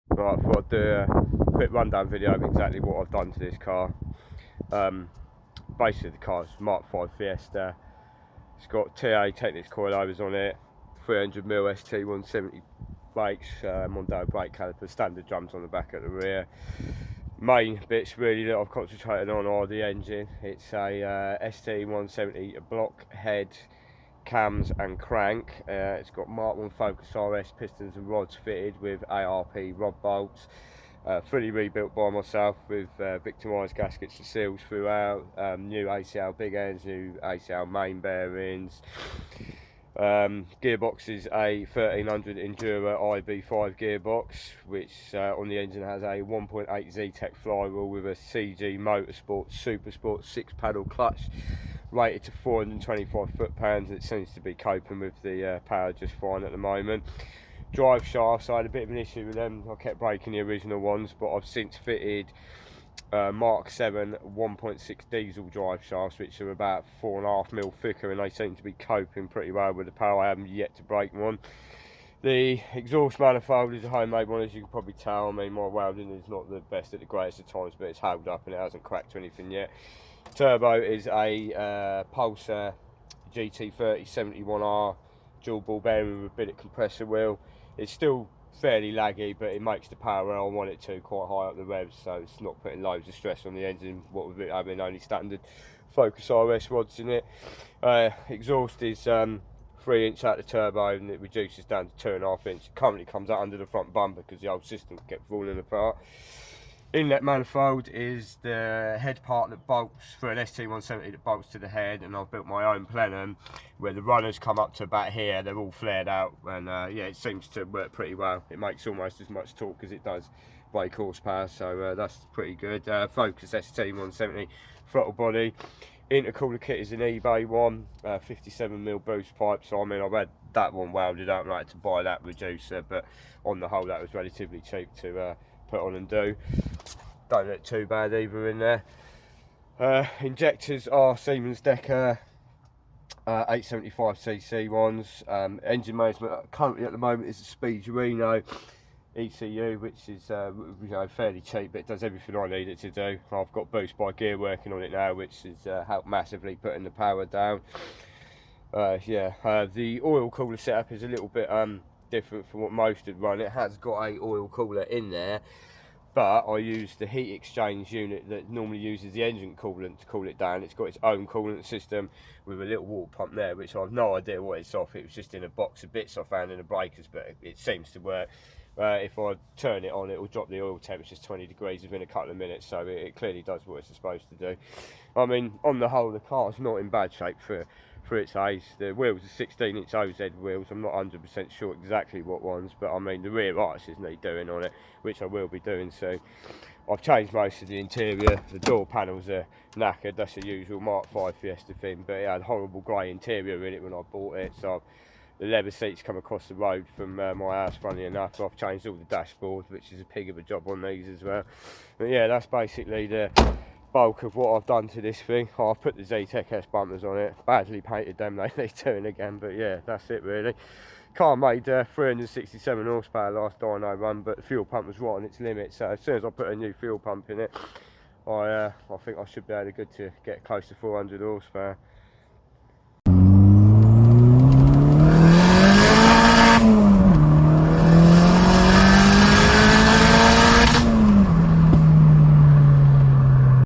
Right, I thought I'd do a quick rundown video of exactly what I've done to this car. Basically the car's Mark 5 Fiesta. It's got TA Technics coilovers on it, 300mm st170 brakes, Mondo brake caliper, standard drums on the back at the rear. Main bits really that I've concentrated on are the engine. It's a st170 block head, cams and crank. It's got Mark 1 Focus RS pistons and rods fitted with ARP rod bolts. Fully rebuilt by myself with victimised gaskets and seals throughout, new ACL big ends, new ACL main bearings. Gearboxes, a 1300 Enduro IB5 gearbox, which on the engine has a 1.8 Z-Tech flywheel with a CG Motorsport Super Sport 6-pedal clutch, rated to 425 foot-pounds. It seems to be coping with the power just fine at the moment. Drive shafts, I had a bit of an issue with them. I kept breaking the original ones, but I've since fitted Mark 7 1.6 diesel drive shafts, which are about 4.5mm thicker, and they seem to be coping pretty well with the power. I haven't yet to break one. The exhaust manifold is a homemade one, as you can probably tell. I mean, my welding is not the best at the greatest of times, but it's held up and it hasn't cracked or anything yet. Turbo is a Pulsar GT30 71R dual ball bearing with a billet compressor wheel. It's still fairly laggy, but it makes the power where I want it to, quite high up the revs, so it's not putting loads of stress on the engine, what with it having only standard Focus RS rods in it. Exhaust is 3" out the turbo, and it reduces down to 2.5". It currently comes out under the front bumper because the old system kept falling apart. Inlet manifold is the head part that bolts for an st170 that bolts to the head, and I've built my own plenum where the runners come up to about here. They're all flared out, and yeah, it seems to work pretty well. It makes almost as much torque as it does brake horsepower, so that's pretty good. Focus st170 throttle body. Intercooler kit is an eBay one, 57mm boost pipe, so I mean I've had that one welded up and I had to buy that reducer, but on the whole that was relatively cheap to put on and do. Don't look too bad either in there. Injectors are Siemens Decker 875cc ones. Engine management currently at the moment is a Speed Reno ECU, which is you know, fairly cheap, but it does everything I need it to do. I've got Boost by Gear working on it now, which has helped massively putting the power down. The oil cooler setup is a little bit different from what most would run. It has got a oil cooler in there, but I use the heat exchange unit that normally uses the engine coolant to cool it down. It's got its own coolant system with a little water pump there, which I've no idea what it's off. It was just in a box of bits I found in the breakers, but it seems to work. If I turn it on, it will drop the oil temperatures 20 degrees within a couple of minutes, so it clearly does what it's supposed to do. I mean, on the whole, the car's not in bad shape for its age. The wheels are 16" OZ wheels. I'm not 100% sure exactly what ones, but I mean the rear arches need doing on it, which I will be doing soon. I've changed most of the interior. The door panels are knackered. That's the usual Mark 5 Fiesta thing, but it had horrible grey interior in it when I bought it, so the leather seats come across the road from my house, funny enough. I've changed all the dashboard, which is a pig of a job on these as well. But yeah, that's basically the bulk of what I've done to this thing. I've put the Z-Tech S bumpers on it, badly painted them, they need doing again, but yeah, that's it really. Car made 367 horsepower last dyno run, but the fuel pump was right on its limit, so as soon as I put a new fuel pump in it, I think I should be able to get close to 400 horsepower.